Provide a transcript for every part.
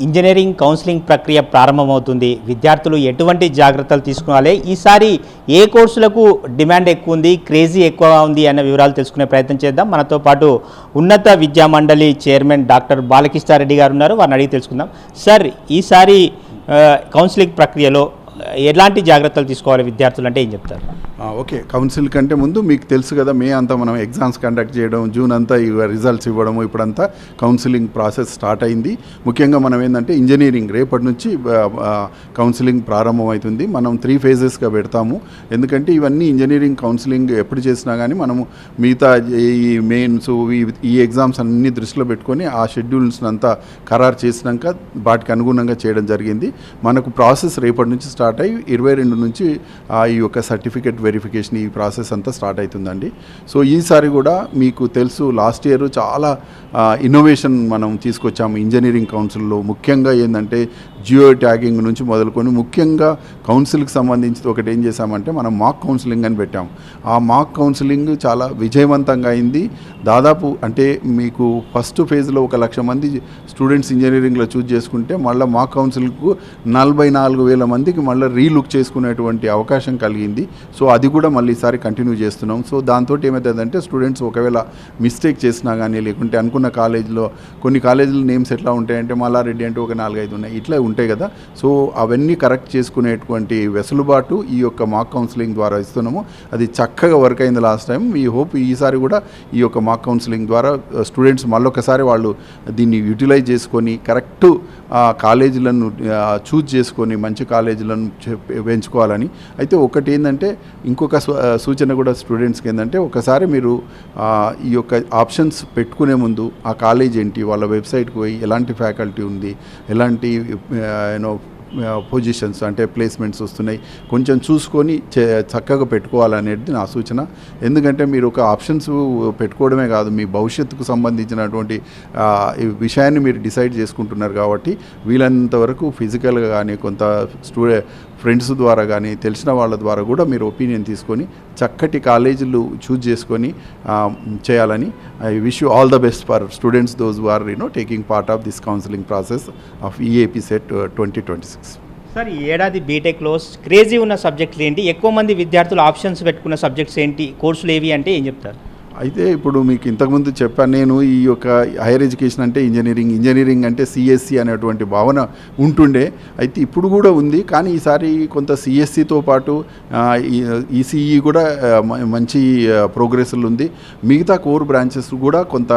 Engineering counselling ప్రక్రియ ప్రారంభమవుతుంది. విద్యార్థులు ఎటువంటి జాగ్రత్తలు తీసుకోవాలి, ఈసారి ఏ కోర్సులకు డిమాండ్ ఎక్కువ ఉంది, క్రేజీ ఎక్కువగా ఉంది అన్న వివరాలు తెలుసుకునే ప్రయత్నం చేద్దాం. మనతో పాటు ఉన్నత విద్యా మండలి చైర్మన్ డాక్టర్ బాలకృష్ణారెడ్డి గారు ఉన్నారు. వారిని అడిగి తెలుసుకుందాం. సార్, ఈసారి కౌన్సిలింగ్ ప్రక్రియలో ఎలాంటి జాగ్రత్తలు తీసుకోవాలి విద్యార్థులు అంటే ఏం చెప్తారు? ఓకే, కౌన్సిల్ కంటే ముందు మీకు తెలుసు కదా, మే అంతా మనం ఎగ్జామ్స్ కండక్ట్ చేయడం, జూన్ అంతా రిజల్ట్స్ ఇవ్వడం, ఇప్పుడంతా కౌన్సిలింగ్ ప్రాసెస్ స్టార్ట్ అయింది. ముఖ్యంగా మనం ఏంటంటే ఇంజనీరింగ్ రేపటి నుంచి కౌన్సిలింగ్ ప్రారంభమవుతుంది. మనం 3 phases పెడతాము. ఎందుకంటే ఇవన్నీ ఇంజనీరింగ్ కౌన్సిలింగ్ ఎప్పుడు చేసినా కానీ మనము మిగతా ఈ మెయిన్స్ ఈ ఎగ్జామ్స్ అన్నీ దృష్టిలో పెట్టుకొని ఆ షెడ్యూల్స్ అంతా ఖరారు చేసినాక వాటికి అనుగుణంగా చేయడం జరిగింది. మనకు ప్రాసెస్ రేపటి నుంచి స్టార్ట్ అయ్యి 22 నుంచి ఈ యొక్క సర్టిఫికేట్ వెరిఫికేషన్ ఈ ప్రాసెస్ అంతా స్టార్ట్ అవుతుందండి. సో ఈసారి కూడా మీకు తెలుసు, లాస్ట్ ఇయర్ చాలా ఇన్నోవేషన్ మనం తీసుకొచ్చాము ఇంజనీరింగ్ కౌన్సిల్లో. ముఖ్యంగా ఏంటంటే జియో ట్యాగింగ్ నుంచి మొదలుకొని ముఖ్యంగా కౌన్సిల్కి సంబంధించి ఒకటి ఏం చేశామంటే మనం మాక్ కౌన్సిలింగ్ అని పెట్టాము. ఆ మాక్ కౌన్సిలింగ్ చాలా విజయవంతంగా అయింది. దాదాపు అంటే మీకు ఫస్ట్ ఫేజ్లో 1,00,000 మంది స్టూడెంట్స్ ఇంజనీరింగ్లో చూజ్ చేసుకుంటే మళ్ళీ మాక్ కౌన్సిల్కు 44,000 మందికి మళ్ళీ రీలుక్ చేసుకునేటువంటి అవకాశం కలిగింది. సో అది కూడా మళ్ళీ ఈసారి కంటిన్యూ చేస్తున్నాం. సో దాంతో ఏమవుతుందంటే స్టూడెంట్స్ ఒకవేళ మిస్టేక్ చేసినా కానీ, లేకుంటే అనుకున్న కాలేజీలో కొన్ని కాలేజీల నేమ్స్ ఎట్లా ఉంటాయంటే మల్లారెడ్డి అంటే ఒక 4-5 ఉన్నాయి, ఇట్లా ఉంటాయి కదా. సో అవన్నీ కరెక్ట్ చేసుకునేటువంటి వెసులుబాటు ఈ యొక్క మాక్ కౌన్సిలింగ్ ద్వారా ఇస్తున్నాము. అది చక్కగా వర్క్ అయింది లాస్ట్ టైం. ఈ హోప్ ఈసారి కూడా ఈ యొక్క మాక్ కౌన్సిలింగ్ ద్వారా స్టూడెంట్స్ మళ్ళొకసారి వాళ్ళు దీన్ని యూటిలైజ్ చేసుకొని కరెక్ట్ కాలేజీలను చూజ్ చేసుకొని మంచి కాలేజీలను పెంచుకోవాలని. అయితే ఒకటి ఏంటంటే ఇంకొక సూచన కూడా స్టూడెంట్స్కి ఏంటంటే, ఒకసారి మీరు ఈ యొక్క ఆప్షన్స్ పెట్టుకునే ముందు ఆ కాలేజ్ ఏంటి, వాళ్ళ వెబ్సైట్కి పోయి ఎలాంటి ఫ్యాకల్టీ ఉంది, ఎలాంటి పొజిషన్స్ అంటే ప్లేస్మెంట్స్ వస్తున్నాయి కొంచెం చూసుకొని చక్కగా పెట్టుకోవాలనేది నా సూచన. ఎందుకంటే మీరు ఒక ఆప్షన్స్ పెట్టుకోవడమే కాదు, మీ భవిష్యత్తుకు సంబంధించినటువంటి విషయాన్ని మీరు డిసైడ్ చేసుకుంటున్నారు కాబట్టి వీలైనంత వరకు ఫిజికల్గా కానీ కొంత ఫ్రెండ్స్ ద్వారా కానీ తెలిసిన వాళ్ళ ద్వారా కూడా మీరు ఒపీనియన్ తీసుకొని చక్కటి కాలేజీలు చూజ్ చేసుకొని చేయాలని. I wish you all the best for students those who are taking part of this counselling process of EAP CET 2026. Sir, ఈ ఏడాది బీటెక్లో క్రేజీ ఉన్న సబ్జెక్టులు ఏంటి, ఎక్కువ మంది విద్యార్థులు ఆప్షన్స్ పెట్టుకున్న సబ్జెక్ట్స్ ఏంటి, కోర్సులు ఏవి అంటే ఏం చెప్తారు? అయితే ఇప్పుడు మీకు ఇంతకుముందు చెప్పాను నేను, ఈ యొక్క హైయర్ ఎడ్యుకేషన్ అంటే ఇంజనీరింగ్ అంటే సిఎస్సి అనేటువంటి భావన ఉంటుండే. అయితే ఇప్పుడు కూడా ఉంది, కానీ ఈసారి కొంత సిఎస్సితో పాటు ఈసీఈ కూడా మంచి ప్రోగ్రెస్లు ఉంది. మిగతా కోర్ బ్రాంచెస్ కూడా కొంత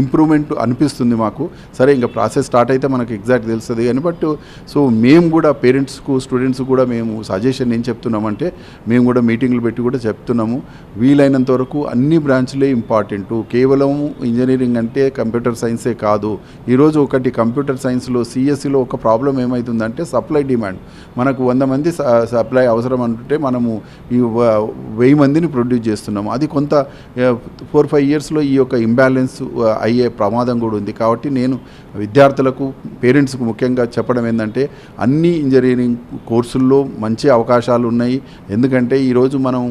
ఇంప్రూవ్మెంట్ అనిపిస్తుంది మాకు. సరే, ఇంకా ప్రాసెస్ స్టార్ట్ అయితే మనకు ఎగ్జాక్ట్ తెలుస్తుంది కానీ బట్ సో మేము కూడా పేరెంట్స్కు స్టూడెంట్స్ కూడా మేము సజెషన్ ఏం చెప్తున్నామంటే, మేము కూడా మీటింగ్లు పెట్టి కూడా చెప్తున్నాము, వీలైనంత వరకు అన్ని బ్రాంచ్లు ఇంపార్టెంట్. కేవలం ఇంజనీరింగ్ అంటే కంప్యూటర్ సైన్సే కాదు. ఈరోజు ఒకటి కంప్యూటర్ సైన్స్లో సిఎస్సిలో ఒక ప్రాబ్లం ఏమవుతుందంటే సప్లై డిమాండ్. మనకు 100 మంది సప్లై అవసరం అంటే మనము ఈ 1000 మందిని ప్రొడ్యూస్ చేస్తున్నాము. అది కొంత 4-5 ఇయర్స్లో ఈ యొక్క ఇంబ్యాలెన్స్ అయ్యే ప్రమాదం కూడా ఉంది. కాబట్టి నేను విద్యార్థులకు పేరెంట్స్కు ముఖ్యంగా చెప్పడం ఏంటంటే, అన్ని ఇంజనీరింగ్ కోర్సుల్లో మంచి అవకాశాలు ఉన్నాయి. ఎందుకంటే ఈరోజు మనం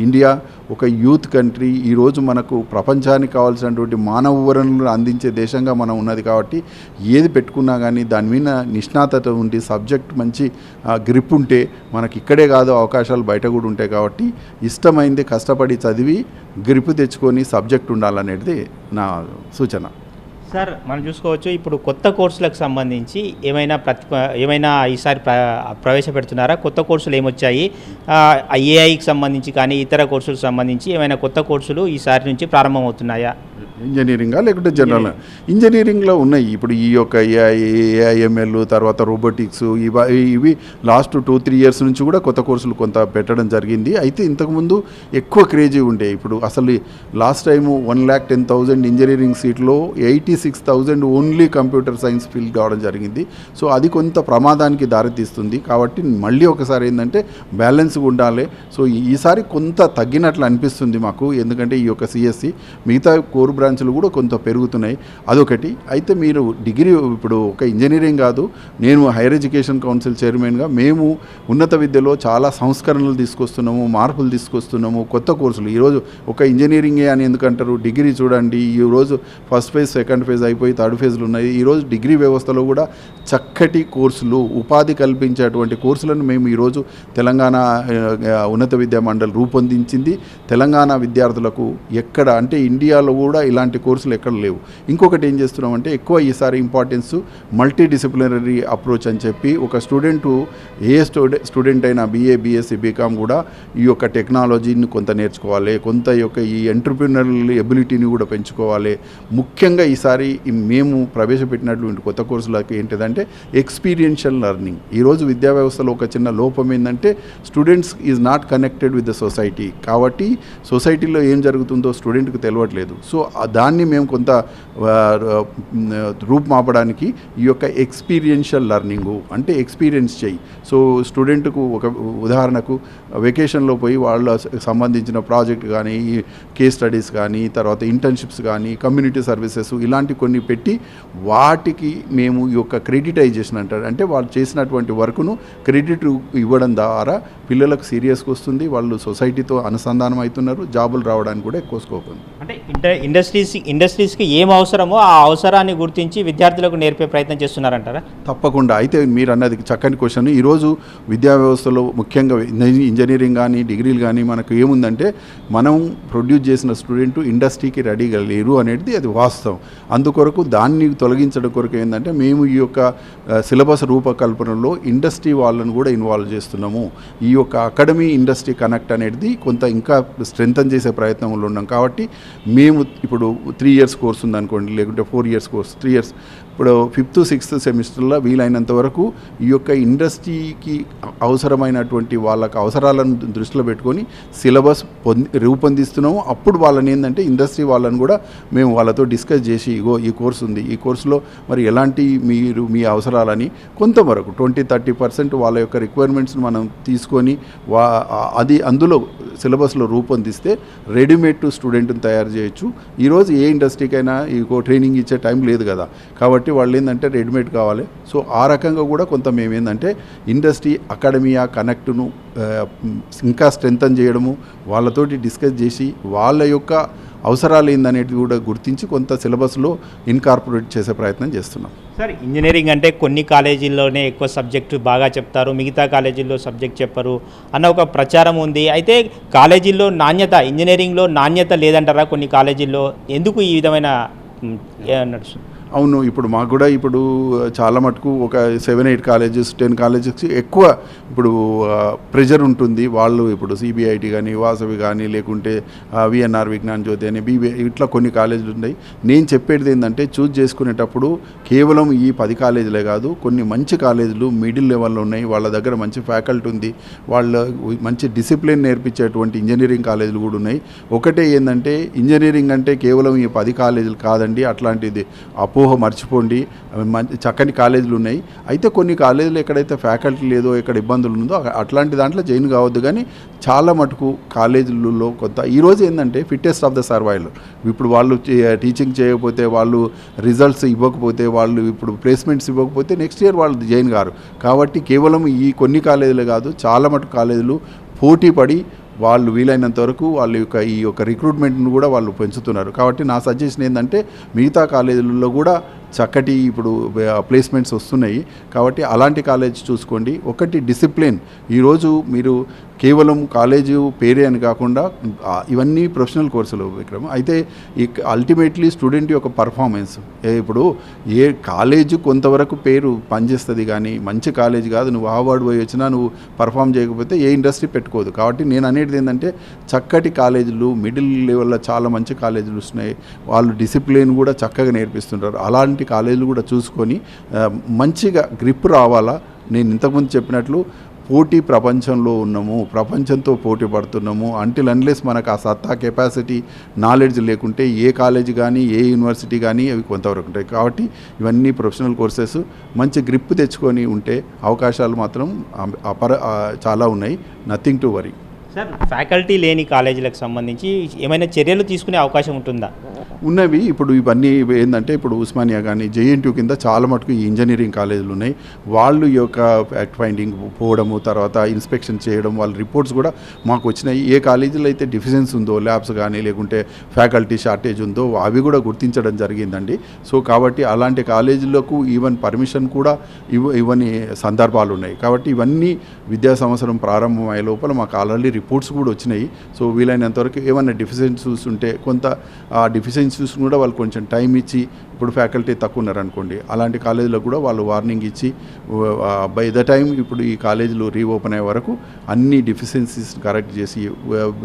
ఇండియా ఒక యూత్ కంట్రీ, ఈరోజు మనకు ప్రపంచానికి కావాల్సినటువంటి మానవ వనరులను అందించే దేశంగా మనం ఉన్నది. కాబట్టి ఏది పెట్టుకున్నా కానీ దాని మీద నిష్ణాతత ఉండి సబ్జెక్ట్ మంచి గ్రిప్ ఉంటే మనకి ఇక్కడే కాదు అవకాశాలు బయట కూడా ఉంటాయి. కాబట్టి ఇష్టమైంది కష్టపడి చదివి గ్రిప్ తెచ్చుకొని సబ్జెక్ట్ ఉండాలనేది నా సూచన. సార్, మనం చూసుకోవచ్చు, ఇప్పుడు కొత్త కోర్సులకు సంబంధించి ఏమైనా ఈసారి ప్రవేశపెడుతున్నారా? కొత్త కోర్సులు ఏమొచ్చాయి? ఏఐకి సంబంధించి కానీ ఇతర కోర్సులకు సంబంధించి ఏమైనా కొత్త కోర్సులు ఈసారి నుంచి ప్రారంభమవుతున్నాయా? ఇంజనీరింగా లేకుంటే జనరల్? ఇంజనీరింగ్లో ఉన్నాయి. ఇప్పుడు ఈ యొక్క ఏఐఎంఎల్ తర్వాత రోబోటిక్స్ ఇవి లాస్ట్ 2-3 ఇయర్స్ నుంచి కూడా కొత్త కోర్సులు కొంత పెట్టడం జరిగింది. అయితే ఇంతకుముందు ఎక్కువ క్రేజీ ఉండే. ఇప్పుడు అసలు లాస్ట్ టైము 1,10,000 ఇంజనీరింగ్ సీట్లో 86,000 ఓన్లీ కంప్యూటర్ సైన్స్ ఫీల్డ్ కావడం జరిగింది. సో అది కొంత ప్రమాదానికి దారితీస్తుంది. కాబట్టి మళ్ళీ ఒకసారి ఏంటంటే బ్యాలెన్స్గా ఉండాలి. సో ఈసారి కొంత తగ్గినట్లు అనిపిస్తుంది మాకు. ఎందుకంటే ఈ యొక్క సిఎస్సి మిగతా కోర్ బ్రాంచ్లు కూడా కొంత పెరుగుతున్నాయి, అదొకటి. అయితే మీరు డిగ్రీ ఇప్పుడు ఒక ఇంజనీరింగ్ కాదు, నేను హైయర్ ఎడ్యుకేషన్ కౌన్సిల్ చైర్మన్గా మేము ఉన్నత విద్యలో చాలా సంస్కరణలు తీసుకొస్తున్నాము, మార్పులు తీసుకొస్తున్నాము, కొత్త కోర్సులు. ఈరోజు ఒక ఇంజనీరింగే అని ఎందుకంటారు, డిగ్రీ చూడండి, ఈరోజు ఫస్ట్ ఫేజ్ సెకండ్ ఫేజ్ అయిపోయి థర్డ్ ఫేజ్లు ఉన్నాయి. ఈరోజు డిగ్రీ వ్యవస్థలో కూడా చక్కటి కోర్సులు, ఉపాధి కల్పించేటువంటి కోర్సులను మేము ఈరోజు తెలంగాణ ఉన్నత విద్యా మండలి రూపొందించింది. తెలంగాణ విద్యార్థులకు ఎక్కడ అంటే ఇండియాలో కూడా ఇలాంటి కోర్సులు ఎక్కడ లేవు. ఇంకొకటి ఏం చేస్తున్నామంటే ఎక్కువ ఈసారి ఇంపార్టెన్స్ మల్టీ డిసిప్లినరీ అప్రోచ్ అని చెప్పి ఒక స్టూడెంట్ అయినా BA BSc BCom కూడా ఈ యొక్క టెక్నాలజీని కొంత నేర్చుకోవాలి, కొంత యొక్క ఈ ఎంటర్‌ప్రెన్యూరల్ ఎబిలిటీని కూడా పెంచుకోవాలి. ముఖ్యంగా ఈసారి మేము ప్రవేశపెట్టినటువంటి కొత్త కోర్సులకు ఏంటిదంటే ఎక్స్పీరియన్షియల్ లెర్నింగ్. ఈరోజు విద్యా వ్యవస్థలో ఒక చిన్న లోపం ఏంటంటే students is not connected with the society. కాబట్టి సొసైటీలో ఏం జరుగుతుందో స్టూడెంట్కి తెలియట్లేదు. సో దాన్ని మేము కొంత రూపుమాపడానికి ఈ యొక్క ఎక్స్పీరియన్షియల్ లెర్నింగు అంటే ఎక్స్పీరియన్స్ చేయి. సో స్టూడెంట్కు ఒక ఉదాహరణకు వెకేషన్లో పోయి వాళ్ళ సంబంధించిన ప్రాజెక్ట్ కానీ, కేస్ స్టడీస్ కానీ, తర్వాత ఇంటర్న్షిప్స్ కానీ, కమ్యూనిటీ సర్వీసెస్ ఇలాంటి కొన్ని పెట్టి వాటికి మేము ఈ యొక్క క్రెడిటైజేషన్ అంటారు, అంటే వాళ్ళు చేసినటువంటి వర్క్ను క్రెడిట్ ఇవ్వడం ద్వారా పిల్లలకు సీరియస్గా వస్తుంది, వాళ్ళు సొసైటీతో అనుసంధానం అవుతున్నారు, జాబులు రావడానికి కూడా ఎక్కువ స్కోప్ ఉంది. అంటే ఇండస్ట్రీస్కి ఏం అవసరమో ఆ అవసరాన్ని గుర్తించి విద్యార్థులకు నేర్పే ప్రయత్నం చేస్తున్నారంటారా? తప్పకుండా. అయితే మీరు అన్నది చక్కని క్వశ్చన్. ఈరోజు విద్యా వ్యవస్థలో ముఖ్యంగా ఇంజనీరింగ్ కానీ డిగ్రీలు కానీ మనకు ఏముందంటే మనం ప్రొడ్యూస్ చేసిన స్టూడెంట్ ఇండస్ట్రీకి రెడీగా లేరు అనేది అది వాస్తవం. అందుకొరకు దాన్ని తొలగించడం కొరకు ఏంటంటే మేము ఈ యొక్క సిలబస్ రూపకల్పనలో ఇండస్ట్రీ వాళ్ళను కూడా ఇన్వాల్వ్ చేస్తున్నాము. ఈ యొక్క అకాడమీ ఇండస్ట్రీ కనెక్ట్ అనేది కొంత ఇంకా స్ట్రెంథన్ చేసే ప్రయత్నంలో ఉన్నాం. కాబట్టి మేము ఇప్పుడు 3 years కోర్స్ ఉందనుకోండి, లేకుంటే 4 years కోర్స్, 3 years ఇప్పుడు 5th 6th సెమిస్టర్లో వీలైనంత వరకు ఈ యొక్క ఇండస్ట్రీకి అవసరమైనటువంటి వాళ్ళకి అవసరాలను దృష్టిలో పెట్టుకొని సిలబస్ రూపొందిస్తున్నాము. అప్పుడు వాళ్ళని ఏంటంటే ఇండస్ట్రీ వాళ్ళని కూడా మేము వాళ్ళతో డిస్కస్ చేసి ఇగో ఈ కోర్స్ ఉంది, ఈ కోర్సులో మరి ఎలాంటి మీరు మీ అవసరాలని కొంతవరకు 20-30% వాళ్ళ యొక్క రిక్వైర్మెంట్స్ని మనం తీసుకొని అది అందులో సిలబస్లో రూపొందిస్తే రెడీమేడ్ టు స్టూడెంట్ని తయారు చేయొచ్చు. ఈరోజు ఏ ఇండస్ట్రీకైనా ఈ ట్రైనింగ్ ఇచ్చే టైం లేదు కదా, కాబట్టి వాళ్ళు ఏంటంటే రెడీమేడ్ కావాలి. సో ఆ రకంగా కూడా కొంత మేము ఏంటంటే ఇండస్ట్రీ అకాడమియా కనెక్ట్ను ఇంకా స్ట్రెంథన్ చేయడము, వాళ్ళతోటి డిస్కస్ చేసి వాళ్ళ యొక్క అవసరాలు ఏందనేది కూడా గుర్తించి కొంత సిలబస్లో ఇన్కార్పొరేట్ చేసే ప్రయత్నం చేస్తున్నాం. సార్, ఇంజనీరింగ్ అంటే కొన్ని కాలేజీల్లోనే ఎక్కువ సబ్జెక్టు బాగా చెప్తారు, మిగతా కాలేజీల్లో సబ్జెక్ట్ చెప్పరు అన్న ఒక ప్రచారం ఉంది. అయితే కాలేజీల్లో నాణ్యత, ఇంజనీరింగ్లో నాణ్యత లేదంటారా కొన్ని కాలేజీల్లో? ఎందుకు ఈ విధమైన నడుస్తుంది? అవును, ఇప్పుడు మాకు కూడా ఇప్పుడు చాలా మటుకు ఒక 7-8 కాలేజెస్ 10 కాలేజెస్ ఎక్కువ ఇప్పుడు ప్రెషర్ ఉంటుంది. వాళ్ళు ఇప్పుడు CBIT కానీ, వాసవి కానీ, లేకుంటే VNR విజ్ఞాన్ జ్యోతి అని, BBA ఇట్లా కొన్ని కాలేజీలు ఉన్నాయి. నేను చెప్పేది ఏంటంటే చూజ్ చేసుకునేటప్పుడు కేవలం ఈ 10 కాలేజీలే కాదు, కొన్ని మంచి కాలేజీలు మిడిల్ లెవెల్లో ఉన్నాయి, వాళ్ళ దగ్గర మంచి ఫ్యాకల్టీ ఉంది, వాళ్ళ మంచి డిసిప్లిన్ నేర్పించేటువంటి ఇంజనీరింగ్ కాలేజీలు కూడా ఉన్నాయి. ఒకటే ఏంటంటే ఇంజనీరింగ్ అంటే కేవలం ఈ 10 కాలేజీలు కాదండి, అట్లాంటిది అపోహ మర్చిపోండి. మంచి చక్కని కాలేజీలు ఉన్నాయి. అయితే కొన్ని కాలేజీలు ఎక్కడైతే ఫ్యాకల్టీ లేదో, ఎక్కడ ఇబ్బందులు ఉందో అట్లాంటి దాంట్లో జాయిన్ కావద్దు. కానీ చాలా మటుకు కాలేజీలలో కొంత ఈరోజు ఏంటంటే ఫిట్టెస్ట్ ఆఫ్ ద సర్వైవల్. ఇప్పుడు వాళ్ళు టీచింగ్ చేయకపోతే, వాళ్ళు రిజల్ట్స్ ఇవ్వకపోతే, వాళ్ళు ఇప్పుడు ప్లేస్మెంట్స్ ఇవ్వకపోతే నెక్స్ట్ ఇయర్ వాళ్ళు జాయిన్ కారు. కాబట్టి కేవలం ఈ కొన్ని కాలేజీలే కాదు, చాలా మటుకు కాలేజీలు పోటీ పడి వాళ్ళు వీలైనంత వరకు వాళ్ళ యొక్క ఈ యొక్క రిక్రూట్మెంట్ను కూడా వాళ్ళు పెంచుతున్నారు. కాబట్టి నా సజెషన్ ఏంటంటే మిగతా కాలేజీలలో కూడా చక్కటి ఇప్పుడు ప్లేస్మెంట్స్ వస్తున్నాయి. కాబట్టి అలాంటి కాలేజ్ చూసుకోండి. ఒకటి డిసిప్లిన్. ఈరోజు మీరు కేవలం కాలేజీ పేరే అని కాకుండా ఇవన్నీ ప్రొఫెషనల్ కోర్సులు విక్రమ్. అయితే ఈ అల్టిమేట్లీ స్టూడెంట్ యొక్క పర్ఫార్మెన్స్, ఇప్పుడు ఏ కాలేజీ కొంతవరకు పేరు పనిచేస్తుంది కానీ మంచి కాలేజ్ కాదు. నువ్వు అవార్డు పోయి వచ్చినా నువ్వు పర్ఫామ్ చేయకపోతే ఏ ఇండస్ట్రీ పెట్టుకోదు. కాబట్టి నేను అనేది ఏంటంటే చక్కటి కాలేజీలు మిడిల్ లెవెల్లో చాలా మంచి కాలేజీలు వస్తున్నాయి, వాళ్ళు డిసిప్లిన్ కూడా చక్కగా నేర్పిస్తుంటారు. అలాంటి కాలేజీలు కూడా చూసుకొని మంచిగా గ్రిప్ రావాలా. నేను ఇంతకుముందు చెప్పినట్లు పోటీ ప్రపంచంలో ఉన్నాము, ప్రపంచంతో పోటీ పడుతున్నాము. అన్లెస్ మనకు ఆ సత్తా, కెపాసిటీ, నాలెడ్జ్ లేకుంటే ఏ కాలేజీ కానీ ఏ యూనివర్సిటీ కానీ అవి కొంతవరకు ఉంటాయి. కాబట్టి ఇవన్నీ ప్రొఫెషనల్ కోర్సెస్ మంచి గ్రిప్ తెచ్చుకొని ఉంటే అవకాశాలు మాత్రం చాలా ఉన్నాయి. Nothing to worry. Sir, faculty లేని కాలేజీలకు సంబంధించి ఏమైనా చర్యలు తీసుకునే అవకాశం ఉంటుందా? ఉన్నవి ఇప్పుడు ఇవన్నీ ఏంటంటే ఇప్పుడు ఉస్మానియా కానీ జేఎన్టీయూ కింద చాలా మటుకు ఈ ఇంజనీరింగ్ కాలేజీలు ఉన్నాయి. వాళ్ళు ఈ యొక్క ఫ్యాక్ట్ ఫైండింగ్ పోవడము, తర్వాత ఇన్స్పెక్షన్ చేయడం, వాళ్ళ రిపోర్ట్స్ కూడా మాకు వచ్చినాయి. ఏ కాలేజీలో అయితే డిఫిషియన్స్ ఉందో, ల్యాబ్స్ కానీ లేకుంటే ఫ్యాకల్టీ షార్టేజ్ ఉందో అవి కూడా గుర్తించడం జరిగిందండి. సో కాబట్టి అలాంటి కాలేజీలకు ఈవెన్ పర్మిషన్ కూడా ఇవ్వని సందర్భాలు ఉన్నాయి. కాబట్టి ఇవన్నీ విద్యా సంవత్సరం ప్రారంభమయ్యే లోపల మాకు ఆల్రెడీ రిపోర్ట్స్ కూడా వచ్చినాయి. సో వీలైనంతవరకు ఏమైనా డెఫిషియన్సీస్ ఉంటే కొంత ఆ డెఫిషియన్సీస్ కూడా వాళ్ళు కొంచెం టైం ఇచ్చి, ఇప్పుడు ఫ్యాకల్టీ తక్కువ ఉన్నారనుకోండి, అలాంటి కాలేజీలో కూడా వాళ్ళు వార్నింగ్ ఇచ్చి బై ద టైం ఇప్పుడు ఈ కాలేజీలు రీఓపెన్ అయ్యే వరకు అన్ని డెఫిషియన్సీస్ కరెక్ట్ చేసి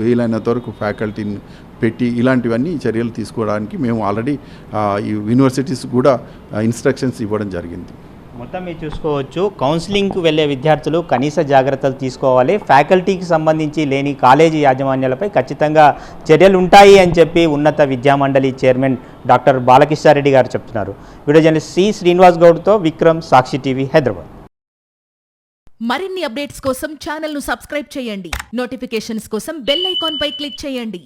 వీలైనంత వరకు ఫ్యాకల్టీని పెట్టి ఇలాంటివన్నీ చర్యలు తీసుకోవడానికి మేము ఆల్రెడీ ఈ యూనివర్సిటీస్ కూడా ఇన్స్ట్రక్షన్స్ ఇవ్వడం జరిగింది. మొత్తం మీరు చూసుకోవచ్చు, కౌన్సిలింగ్కి వెళ్ళే విద్యార్థులు కనీస జాగ్రత్తలు తీసుకోవాలి. ఫ్యాకల్టీకి సంబంధించి లేని కాలేజీ యాజమాన్యాలపై ఖచ్చితంగా చర్యలు ఉంటాయి అని చెప్పి ఉన్నత విద్యామండలి చైర్మన్ డాక్టర్ బాలకృష్ణారెడ్డి గారు చెప్తున్నారు. వీడియో జర్నలిస్ట్ సి శ్రీనివాస్ గౌడ్తో విక్రమ్, సాక్షి టీవీ, హైదరాబాద్. మరిన్ని అప్డేట్స్ కోసం ఛానల్ను సబ్స్క్రైబ్ చేయండి. నోటిఫికేషన్స్ కోసం బెల్ ఐకాన్ పై క్లిక్ చేయండి.